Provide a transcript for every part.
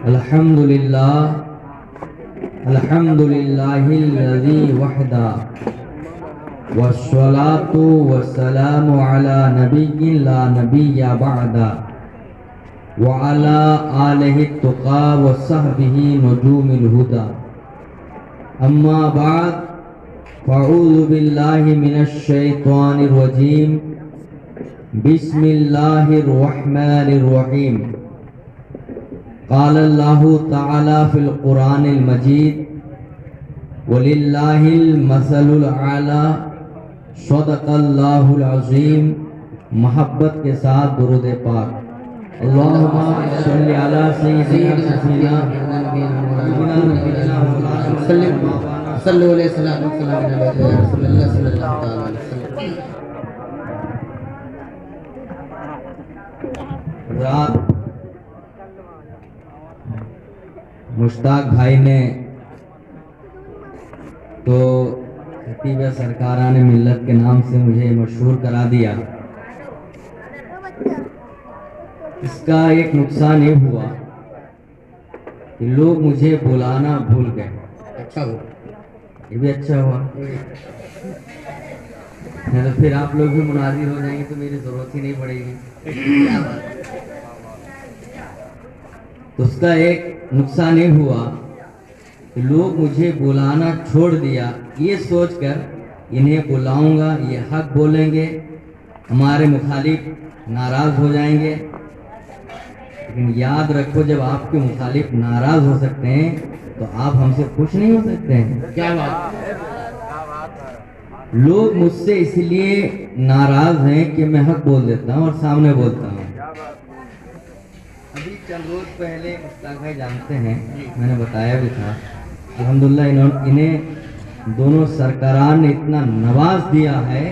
الحمدللہ وحدہ والصلاة والسلام علی نبی لا نبی بعدہ وعلی آلہ التقى وصحبہ نجوم الہدى اما بعد فاعوذ باللہ من الشیطان الرجیم بسم اللہ الرحمن الرحیم قال اللہ تعالی فی القرآن المجید وَلِلَّهِ الْمَثَلُ الْأَعْلَى صدق اللہ العظیم. محبت کے ساتھ درود پاک. اللہم صلی علی سیدنا سیدنا صلو علیہ السلام رسول اللہ صلی اللہ علیہ وسلم. رات مشتاق بھائی نے تو خطیب سرکاران ملت کے نام سے مجھے مشہور کرا دیا. اس کا ایک نقصان یہ ہوا کہ لوگ مجھے بلانا بھول گئے. اچھا ہوا، یہ بھی اچھا ہوا. تو پھر آپ لوگ بھی مناظر ہو جائیں گے تو میری ضرورت ہی نہیں پڑے گی. تو اس کا ایک نقصان یہ ہوا کہ لوگ مجھے بلانا چھوڑ دیا یہ سوچ کر انہیں بلاؤں گا یہ حق بولیں گے، ہمارے مخالف ناراض ہو جائیں گے. لیکن یاد رکھو جب آپ کے مخالف ناراض ہو سکتے ہیں تو آپ ہم سے خوش نہیں ہو سکتے ہیں. کیا بات. لوگ مجھ سے اس لیے ناراض ہیں کہ میں حق بول دیتا ہوں اور سامنے بولتا ہوں. ابھی چند روز پہلے مشتاق بھائی جانتے ہیں، میں نے بتایا بھی تھا، الحمدللہ انہیں دونوں سرکاران نے اتنا نواز دیا ہے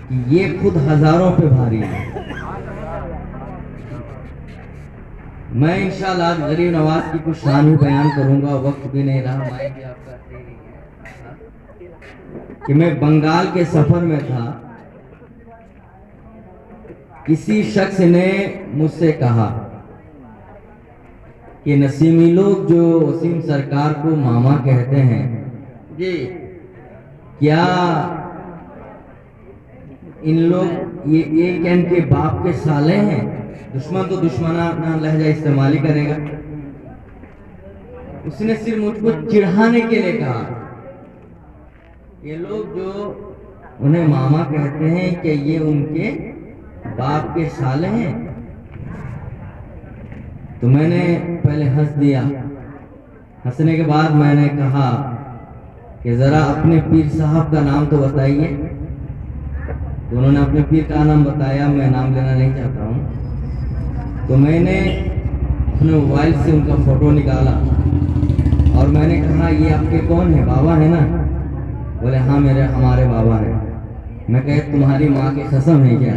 کہ یہ خود ہزاروں پہ بھاری ہے. میں انشاءاللہ آج غریب نواز کی کچھ شان ہی بیان کروں گا، وقت بھی نہیں رہا. مائک بھی آپ کا دے رہی ہے کہ میں بنگال کے سفر میں تھا. کسی شخص نے مجھ سے کہا کہ نسیمی لوگ جو وسیم سرکار کو ماما کہتے ہیں جی کیا ان لوگ یہ کہ ان کے باپ کے سالے ہیں؟ دشمن تو دشمنانہ لہجہ استعمال ہی کرے گا. اس نے صرف مجھ کو چڑھانے کے لیے کہا یہ لوگ جو انہیں ماما کہتے ہیں کہ یہ ان کے باپ کے سالے ہیں. تو میں نے پہلے ہنس دیا. ہنسنے کے بعد میں نے کہا کہ ذرا اپنے پیر صاحب کا نام تو بتائیے. تو انہوں نے اپنے پیر کا نام بتایا، میں نام لینا نہیں چاہتا ہوں. تو میں نے اپنے موبائل سے ان کا فوٹو نکالا اور میں نے کہا یہ آپ کے کون ہیں؟ بابا ہیں نا؟ بولے ہاں ہمارے بابا ہیں. میں کہے تمہاری ماں کی قسم ہے کیا؟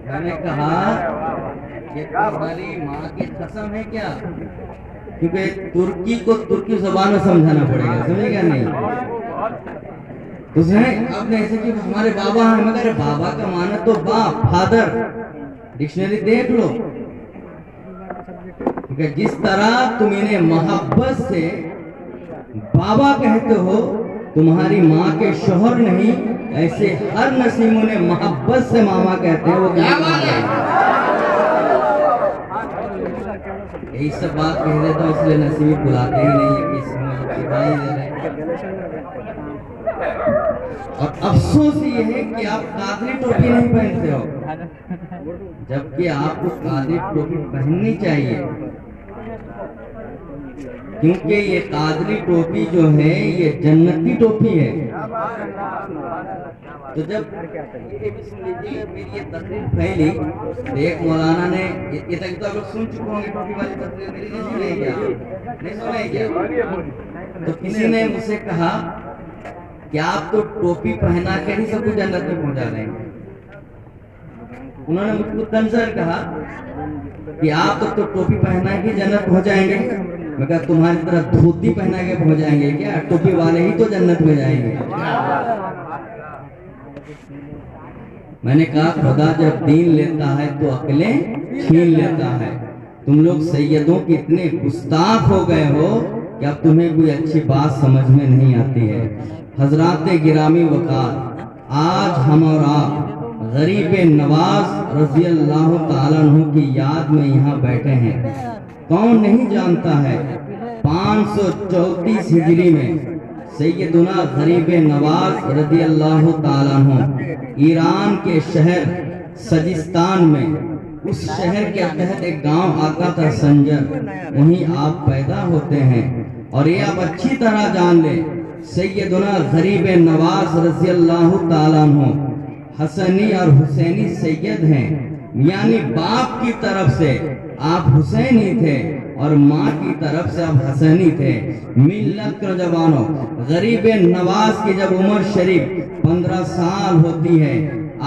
میں نے کہا کہ تمہاری ماں کی قسم ہے کیا؟ کیونکہ ترکی کو ترکی زبان میں سمجھانا پڑے گا، سمجھے گا نہیں؟ اس نے اب نے ایسے کہ ہمارے بابا ہیں. مگر بابا کا معنی تو باپ، فادر. ڈکشنری دیکھ لو. کیونکہ جس طرح تم انہیں محبت سے بابا کہتے ہو، تمہاری ماں کے شوہر نہیں، ایسے ہر نسیم انہیں محبت سے ماما کہتے ہیں. وہ کیا بات ہے؟ یہی سب بات کہہ دیتا ہوں، اس لیے نسیم بلاتے ہی نہیں ہے کہ سکھائی دے رہے. اور افسوس یہ ہے کہ آپ قادری ٹوپی نہیں پہنتے ہو، جبکہ آپ کو قادری ٹوپی پہننی چاہیے. کیونکہ یہ قادری ٹوپی جو ہے یہ جنتی ٹوپی ہے. تو جب میری یہ تقریر پھیلی تو ایک مولانا نے یہ تک تو آپ سن چکے ہوں گے ٹوپی والی تقریر، میری نہیں سنے کیا؟ نہیں سنے کیا؟ تو کسی نے مجھ سے کہا کہ آپ تو ٹوپی پہنا کے ہی سب کو جنت میں پہنچا دیں گے. انہوں نے مجھ کو تنزر کہا کہ آپ تو ٹوپی پہنا کے جنت پہنچائیں گے. میں کہا تمہاری طرح دھوتی پہنا کے پہنچائیں گے کیا؟ ٹوپی والے ہی تو جنت میں جائیں گے. میں نے کہا خدا جب دین لیتا ہے تو عقلیں چھین لیتا ہے. تم لوگ سیدوں کے اتنے گستاخ ہو گئے ہو کہ اب تمہیں کوئی اچھی بات سمجھ میں نہیں آتی ہے. حضرات گرامی وقار، آج ہم اور آپ غریب نواز رضی اللہ تعالیٰ عنہ کی یاد میں یہاں بیٹھے ہیں. کون نہیں جانتا ہے 534 ہجری میں سیدنا غریب نواز رضی اللہ تعالیٰ عنہ ایران کے شہر سجستان میں، اس شہر کے تحت ایک گاؤں آتا تھا سنجر، وہیں آپ پیدا ہوتے ہیں. اور یہ آپ اچھی طرح جان لیں، سیدنا غریب نواز رضی اللہ تعالیٰ عنہ حسنی اور حسینی سید ہیں، یعنی باپ کی طرف سے آپ حسینی تھے اور ماں کی طرف سے آپ حسنی تھے. ملت کے نوجوانوں، غریب نواز کی جب عمر شریف 15 سال ہوتی ہے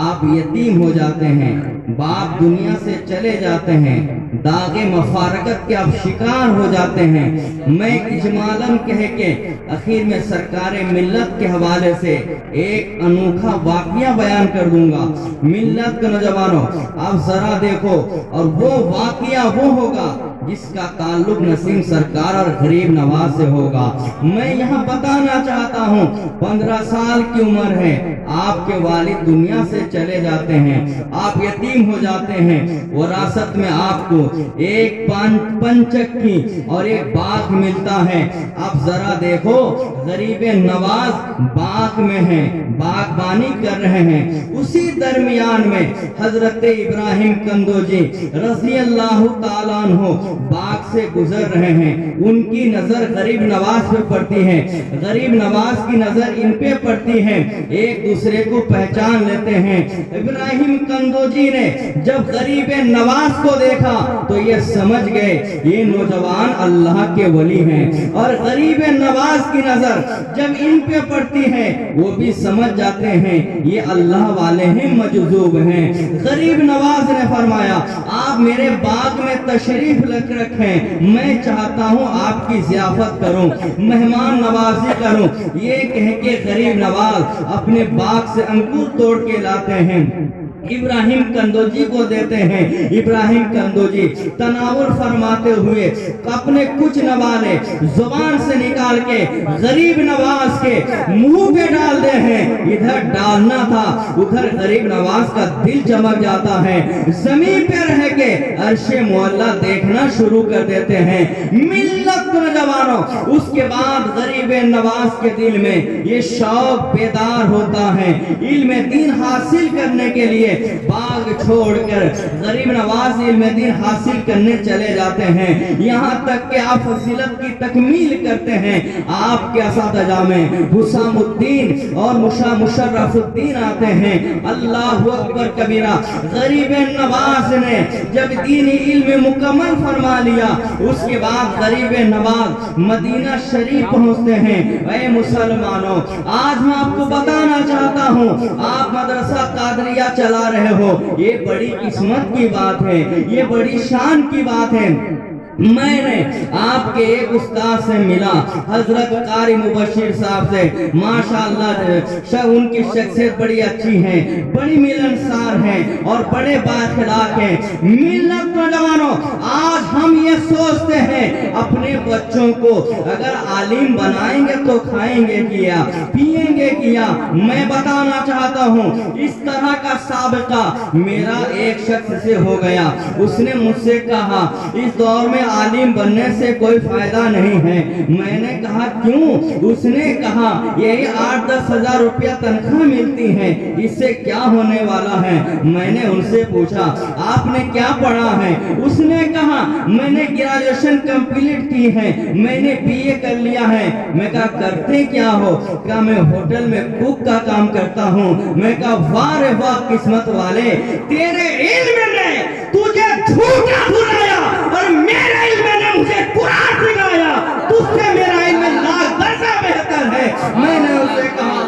آپ یتیم ہو جاتے ہیں، باپ دنیا سے چلے جاتے ہیں، داغ مفارقت کے آپ شکار ہو جاتے ہیں. میں اجمالاً کہہ کے اخیر میں سرکار ملت کے حوالے سے ایک انوکھا واقعہ بیان کر دوں گا. ملت کے نوجوانوں آپ ذرا دیکھو، اور وہ واقعہ وہ ہوگا جس کا تعلق نسیم سرکار اور غریب نواز سے ہوگا. میں یہاں بتانا چاہتا ہوں 15 سال کی عمر ہے، آپ کے والد دنیا سے چلے جاتے ہیں، آپ یتیم ہو جاتے ہیں. وراثت میں آپ کو ایک پنچکی اور ایک باغ ملتا ہے. آپ ذرا دیکھو، غریب نواز باغ میں ہیں، باغبانی کر رہے ہیں. اسی درمیان میں حضرت ابراہیم کندوجی رضی اللہ تعالیٰ عنہ باغ سے گزر رہے ہیں. ان کی نظر غریب نواز پہ پڑتی ہے، غریب نواز کی نظر ان پہ پڑتی ہے، ایک دوسرے کو پہچان لیتے ہیں. ابراہیم کندوجی نے جب غریب نواز کو دیکھا تو یہ سمجھ گئے یہ نوجوان اللہ کے ولی ہیں، اور غریب نواز کی نظر جب ان پہ پڑتی ہے وہ بھی سمجھ جاتے ہیں یہ اللہ والے ہیں، مجذوب ہیں. غریب نواز نے فرمایا آپ میرے باغ میں تشریف رکھیں، میں چاہتا ہوں آپ کی ضیافت کروں، مہمان نوازی کروں. یہ کہہ کے غریب نواز اپنے باغ سے انگور توڑ کے لاتے ہیں، ابراہیم کندوجی کو دیتے ہیں. ابراہیم کندوجی تناول فرماتے ہوئے اپنے کچھ نوالے زبان سے نکال کے غریب نواز کے منہ پہ ڈال دے ہیں. ادھر ڈالنا تھا ادھر غریب نواز کا دل چمک جاتا ہے، زمین پہ رہ کے عرش معلیٰ دیکھنا شروع کر دیتے ہیں. ملت نوجوانوں، اس کے بعد غریب نواز کے دل میں یہ شوق بیدار ہوتا ہے، علم دین حاصل کرنے کے لیے باغ چھوڑ کر غریب نواز علم دین حاصل کرنے چلے جاتے ہیں. یہاں تک کہ آپ فضیلت کی تکمیل کرتے ہیں. آپ کے اساتذہ میں حسام الدین اور مشرف الدین آتے ہیں. اللہ اکبر کبیرہ. غریب نواز نے جب دینی علم مکمل فرما لیا اس کے بعد غریب نواز مدینہ شریف پہنچتے ہیں. اے مسلمانوں، آج میں آپ کو بتانا چاہتا ہوں آپ مدرسہ قادریہ چلا رہے ہو، یہ بڑی قسمت کی بات ہے، یہ بڑی شان کی بات ہے. میں نے آپ کے ایک استاد سے ملا، حضرت قاری مبشر صاحب سے. ماشاءاللہ ان کی شخصیت بڑی اچھی ہے، بڑی ملنسار ہیں اور بڑے بااخلاق ہیں. ملت نوجوانوں، آج ہم یہ سوچتے ہیں اپنے بچوں کو اگر عالم بنائیں گے تو کھائیں گے کیا، پیئیں گے کیا. میں بتانا چاہتا ہوں اس طرح کا سابقہ میرا ایک شخص سے ہو گیا. اس نے مجھ سے کہا اس دور میں عالم بننے سے کوئی فائدہ نہیں ہے. میں نے کہا کیوں؟ اس نے کہا یہی 8-10 ہزار روپیہ تنخواہ ملتی ہے، اس سے کیا ہونے والا ہے. میں نے ان سے پوچھا آپ نے کیا پڑھا ہے؟ اس نے کہا میں نے گریجویشن کمپلیٹ کی ہے، میں نے BA کر لیا ہے. میں کہا کرتے کیا ہو؟ کہا میں ہوٹل میں کوک کا کام کرتا ہوں. میں کہا واہ رے واہ قسمت والے، تیرے علم نے تجھے جھوٹا بلایا اور میرے علم نے مجھے قرآن سکھایا. تجھ سے میرا علم لاکھ درجہ بہتر ہے. میں نے اسے کہا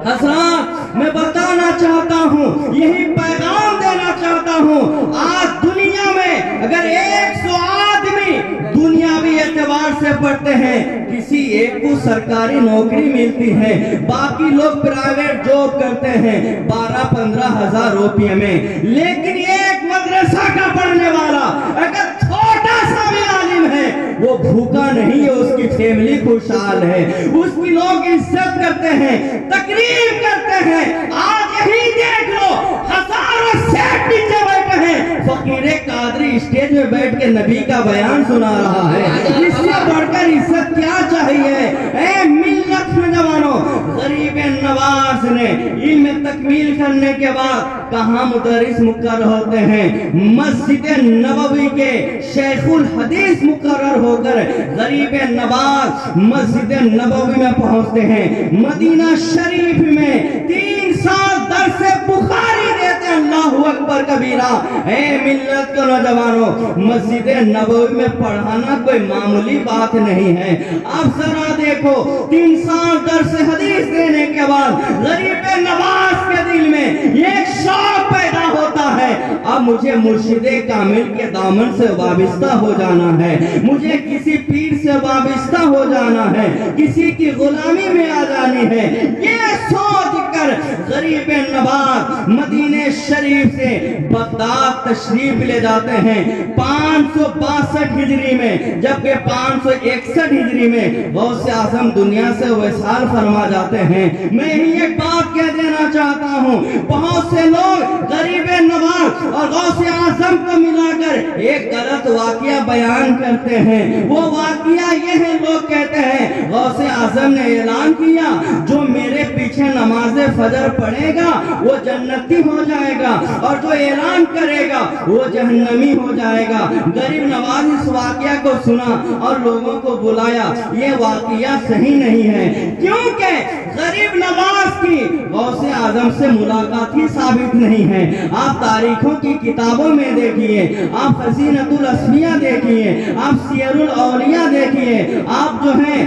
حضرات میں بتانا چاہتا ہوں، یہی پیغام دینا چاہتا ہوں. آج دنیا میں اگر 100 آدمی دنیاوی اعتبار سے پڑھتے ہیں کسی ایک کو سرکاری نوکری ملتی ہے، باقی لوگ پرائیویٹ جاب کرتے ہیں 12-15 ہزار روپے میں، لیکن ایک مدرسہ کا پڑھنے والا اگر چھوٹا سا بھی عالم ہے وہ بھوکا نہیں ہے، اس کی فیملی خوشحال ہے، اس کی لوگ عزت کرتے ہیں، تقریب کرتے ہیں۔ آج یہی دیکھ لو ہزاروں سیٹ نیچے بیٹھے ہیں، فقیر قادری اسٹیج میں بیٹھ کے نبی کا بیان سنا رہا ہے، اس سے بڑھ کر عزت کیا چاہیے؟ اے ملت نوجوانوں، غریب نواز نے علم تکمیل کرنے کے بعد کہاں مدرس مقرر ہوتے ہیں؟ مسجد نبوی کے شیخ الحدیث مقرر ہو کر غریب نواز مسجد نبوی میں پہنچتے ہیں۔ مدینہ شریف میں 3 سال درس بخاری دیتے ہیں، اللہ اکبر کبیرہ۔ اے ملت کے نوجوانوں، مسجد نبوی میں پڑھانا کوئی معمولی بات نہیں ہے۔ اب ذرا دیکھو 3 سال درس حدیث دینے کے بعد غریب نواز کے دل میں ایک شوق پیدا ہوتا ہے، اب مجھے مرشد کامل کے دامن سے وابستہ ہو جانا ہے، مجھے کسی پیر سے وابستہ ہو جانا ہے، کسی کی غلامی میں آ جانی ہے۔ یہ سوچ کر غریب نواز مدینہ شریف سے بغداد تشریف لے جاتے ہیں 562 ہجری میں، جبکہ 561 ہجری میں غوث اعظم دنیا سے وصال فرما جاتے ہیں۔ میں ہی ایک بات کہہ دینا چاہتا ہوں، بہت سے لوگ غریب نواز اور غوث اعظم کو ملا کر ایک غلط واقعہ بیان کرتے ہیں۔ وہ واقعہ یہ ہے، لوگ کہتے ہیں غوث اعظم نے اعلان کیا جو میرے پیچھے نماز فجر پڑھے گا وہ جنتی ہو جائے گا، اور جو اعلان کرے گا وہ جہنمی ہو جائے گا۔ غریب نواز اس واقعہ کو سنا اور لوگوں کو بلایا، یہ واقعہ صحیح نہیں ہے، کیونکہ غریب نواز کی غوث اعظم سے ملاقات ہی ثابت نہیں ہے۔ آپ تاریخوں کی کتابوں میں دیکھیے، آپ خزینۃ الاسفیاء دیکھیے، آپ سیر الاولیاء دیکھیے، آپ جو ہیں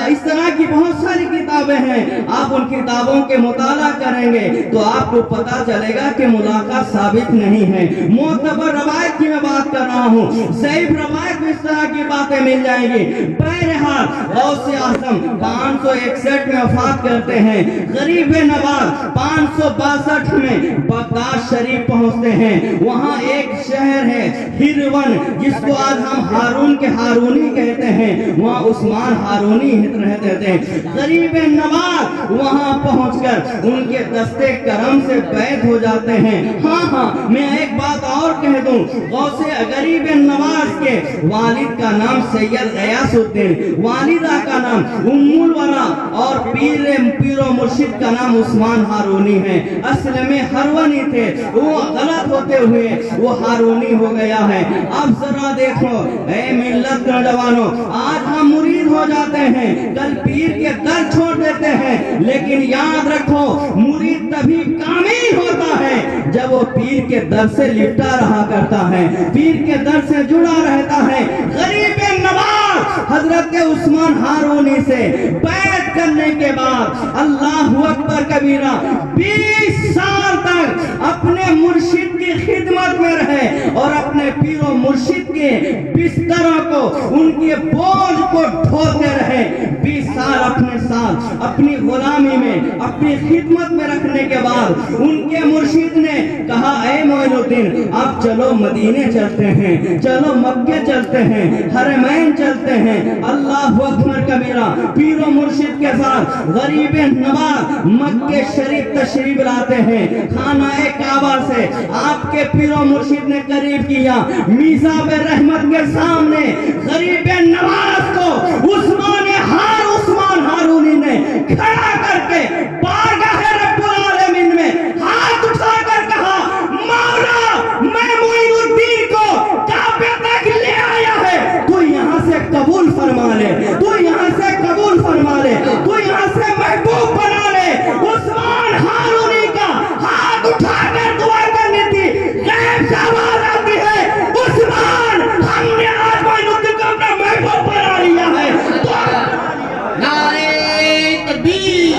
اس طرح کی بہت ساری کتابیں ہیں، آپ ان کتابوں کے مطالعہ کریں گے تو آپ کو پتا چلے گا کہ ملاقات ثابت نہیں ہے۔ معتبر روایت کی میں بات کر رہا ہوں، ضعیف روایت میں اس طرح کی باتیں مل جائیں گی۔ بہرحال غوث اعظم 561 میں وفات کرتے ہیں، غریب نواز 562 میں بغداد شریف پہنچتے ہیں۔ وہاں ایک شہر ہے ہرون، جس کو آج ہم ہارون کے ہارونی کہتے ہیں، وہاں عثمان ہارونی رہتے تھے۔ غریب نواز وہاں پہنچ کر ان کے دستے کرم سے بیعت ہو جاتے ہیں۔ ہاں میں ایک بات اور کہہ دوں، غوث غریب نواز کے والد کا نام سید غیاث الدین، والدہ کا نام ام الورا، اور پیر و مرشد کا نام عثمان ہارونی ہے۔ اصل میں ہرونی تھے، وہ غلط ہوتے ہوئے وہ ہارونی ہو گیا ہے۔ اب ذرا دیکھو اے ملت کے نوجوانوں، آج ہم مرید ہو جاتے ہیں، کل پیر کے در چھوڑ دیتے ہیں، لیکن یاد رکھو مرید تبھی کامل ہوتا ہے جب وہ پیر کے در سے لپٹا رہا کرتا ہے، پیر کے در سے جڑا رہتا ہے۔ غریب نواز حضرت عثمان ہارونی سے بیعت کرنے کے بعد اللہ اکبر کبیرہ 20 سال تک اپنے مرشد کی خدمت میں رہے اور اپنے پیر و مرشد کے بستروں کو، ان کے بوجھ کو ڈھوتے رہے۔ 20 سال اپنے ساتھ اپنی غلامی میں، اپنی خدمت میں رکھنے کے بعد ان کے مرشد نے کہا اے معین الدین اب چلو مدینے چلتے ہیں، چلو مکے چلتے ہیں، حرمین چلتے ہیں۔ اللہ اکبر کبیرہ، پیر و مرشد کے ساتھ غریب نواز مکے شریف تشریف لاتے ہیں۔ خانہ کعبہ سے آپ کے پیر و مرشد نے قریب کیا، میزاب رحمت کے سامنے غریب نواز کو عثمان ہارونی نے کھڑا کر کے بارگاہ رب العالمین میں ہاتھ اٹھا کر کہا مولا میں معین الدین کو کعبے تک لے آیا ہے، تو یہاں سے قبول فرما لے، تو یہاں سے قبول فرما لے، تو یہاں سے محبوب بنا لے۔ عثمان ہارونی کا ہاتھ اٹھا کر دعا کرنی تھی، غیب سے آواز آتی ہے عثمان ہم نے آج معین الدین کو اپنا محبوب بنا لیا ہے۔ نعرہ تکبیر،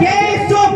200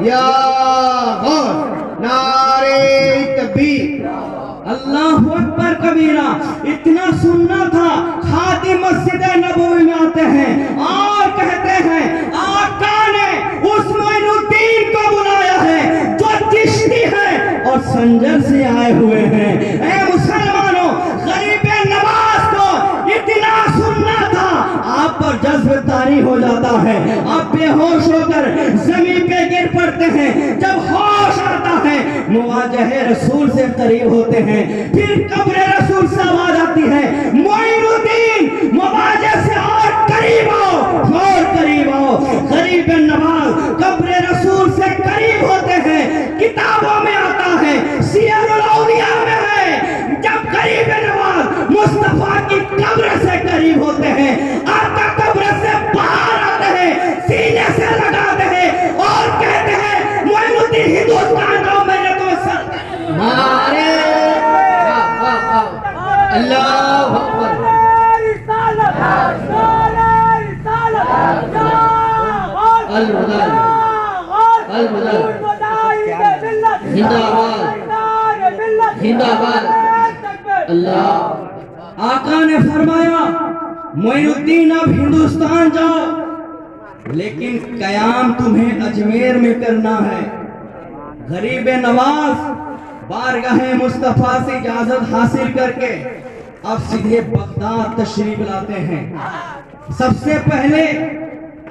یا غوث نعرے تکبیر اللہ اکبر کبیرہ. اتنا سننا تھا. خادم مسجد نبوی میں آتے ہیں اور کہتے ہیں آقا نے اس معین الدین کو بلایا ہے جو چشتی ہے اور سنجر سے آئے ہوئے ہیں. اے مسلمانوں، غریب نواز کو اتنا سننا تھا. آپ پر جذب طاری ہو جاتا ہے. آپ بے ہوش ہو کر زمین پہ گر پڑتے ہیں. جب ہوش آتا ہے مواجہ رسول سے قریب ہوتے ہیں. پھر قبر رسول سے آواز آتی ہے معین الدین مواجہ سے اور قریب آؤ، اور قریب آؤ. غریب نواز قبر رسول سے قریب ہوتے ہیں. کتابوں میں آتا ہے، سیر الاولیاء میں ہے، جب غریب نواز مصطفیٰ کی قبر سے قریب ہوتے ہیں آقا قبر سے باہر آتے ہیں، سینے سے لگاتے ہیں اور کہتے ہیں معین الدین ہندوستان کا میں نے تمہیں سر. نعرے اللہ اکبر. المدد زندہ باد زندہ باد. اللہ آقا نے فرمایا معین الدین اب ہندوستان جاؤ، لیکن قیام تمہیں اجمیر میں کرنا ہے. غریب نواز بارگاہ مصطفیٰ سے اجازت حاصل کر کے اب سیدھے بغداد تشریف لاتے ہیں. سب سے پہلے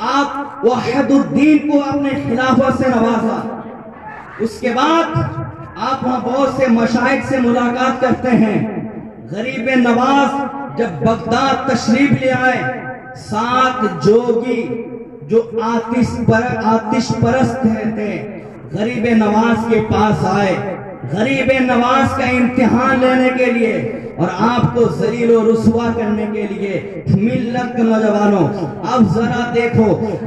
آپ وحد الدین کو اپنے خلافت سے نوازا. اس کے بعد آپ وہاں بہت سے مشائخ سے ملاقات کرتے ہیں. غریب نواز جب بغداد تشریف لے آئے، 7 جوگی جو آتش پرست تھے غریب نواز کے پاس آئے، غریب نواز کا امتحان لینے کے لیے اور آپ کو ذلیل و رسوا کرنے کے لیے. ملت کے نوجوانوں اب ذرا دیکھو،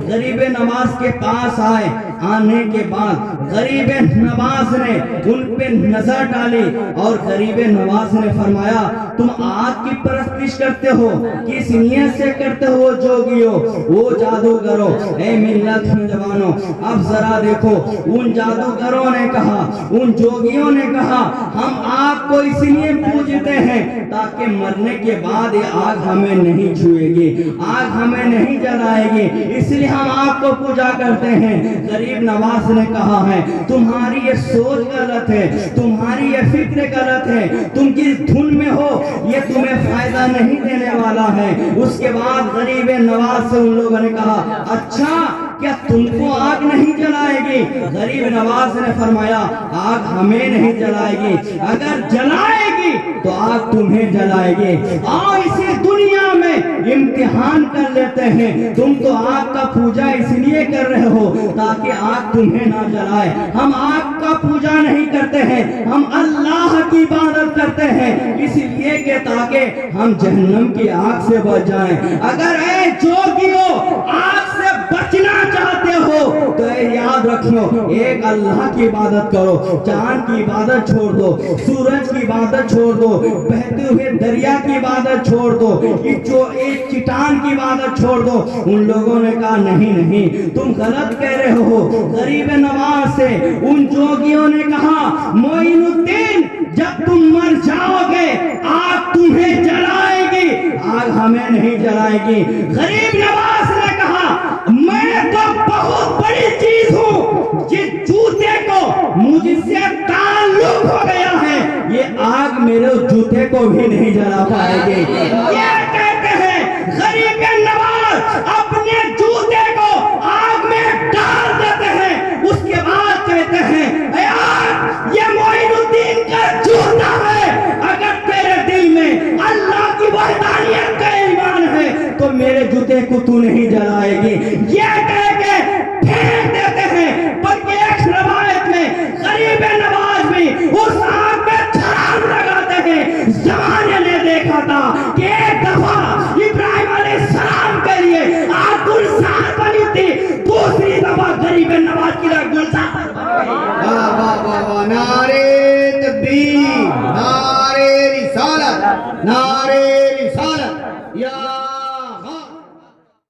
غریب نواز کے پاس آئے، آنے کے بعد غریب نواز نے ان پہ نظر ڈالی اور غریب نواز نے فرمایا تم آگ کی پرستش کرتے ہو، کس نیت سے کرتے ہو جوگیو، وہ جادوگروں. اے ملت نوجوانوں اب ذرا دیکھو، ان جادوگروں نے کہا، ان جوگیوں نے کہا ہم آگ کو اس لیے پوجتے ہیں تاکہ مرنے کے بعد یہ آگ ہمیں نہیں چھوئے گی، آگ ہمیں نہیں جلائے گی، اس لیے ہم آگ کو پوجا کرتے ہیں. غریب نواز نے کہا ہے تمہاری یہ سوچ غلط ہے، تمہاری یہ فکر غلط ہے، تم کس دھن میں ہو، یہ تمہیں فائدہ نہیں دینے والا ہے. اس کے بعد غریب نواز سے ان لوگوں نے کہا اچھا کیا تم کو آگ نہیں جلائے گی؟ غریب نواز نے فرمایا آگ ہمیں نہیں جلائے گی، اگر جلائے گی تو آگ تمہیں جلائے گی. آؤ اسی دنیا میں امتحان کر لیتے ہیں. تم تو آگ کا پوجا اس لیے کر رہے ہو تاکہ آگ تمہیں نہ جلائے. ہم آگ کا پوجا نہیں کرتے ہیں، ہم اللہ کی عبادت کرتے ہیں اس لیے کہ تاکہ ہم جہنم کی آگ سے بچ جائیں. اگر اے جوگیو آگ سے بچنا چاہتے ہو تو یاد رکھو ایک اللہ کی عبادت کرو، چاند کی عبادت چھوڑ دو، سورج کی عبادت چھوڑ دو، بہتے ہوئے دریا کی عبادت چھوڑ دو، ایک چٹان کی عبادت چھوڑ دو. ان لوگوں نے کہا نہیں نہیں تم غلط کہہ رہے ہو. غریب نواز سے ان جوگیوں نے کہا معین الدین جب تم مر جاؤ گے آگ تمہیں جلائے گی، آگ ہمیں نہیں جلائے گی. غریب نواز نے کہا میں تو بہت بڑی چیز ہوں، جس جوتے کو مجھ سے تعلق ہو گیا ہے یہ آگ میرے جوتے کو بھی نہیں جلا پائے گی.